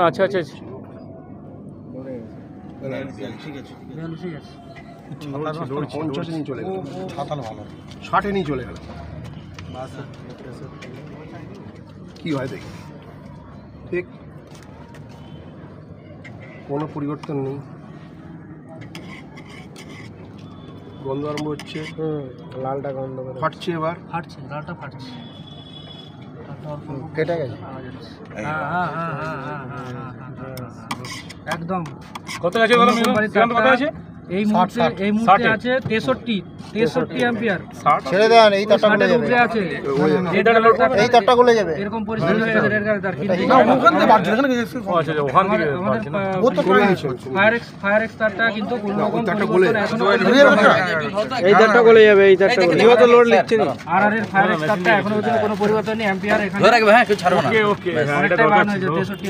আচ্ছা আচ্ছা আচ্ছা পঞ্চাশে নিয়ে চলে গেল, 60-এ নিয়ে চলে গেল। কি হয় দেখি, ঠিক কোনো পরিবর্তন নেই। গন্ধ আরম্ভ হচ্ছে, লালটা গন্ধ করে ফাটছে, এবার ফাটছে, লালটা ফাটছে, কেটে গেছে। একদম। কত আছে বলো কত আছে? এই মুহূর্তে আছে 63 অ্যাম্পিয়ার। ছেড়ে দেন, এই তারটা গুলো যাবে, উপরে আছে, এই তারটা গুলো যাবে। এরকম পরিস্থিতি হয়ে গেছে রেড গাড়িটার। কিন্তু আচ্ছা ওখান থেকে ফায়ার এক্স তারটা কিন্তু কোনো রকম পরিবর্তন এখনো এই তারটা গলে যাবে, এই তারটা গলে তো লোড লিখছে না। আর এর ফায়ার এক্স তারটা এখনো পর্যন্ত কোনো পরিবর্তন নেই। অ্যাম্পিয়ার এখানে ওকে ওকে, অনেকটাই বাড়ানো হয়েছে 63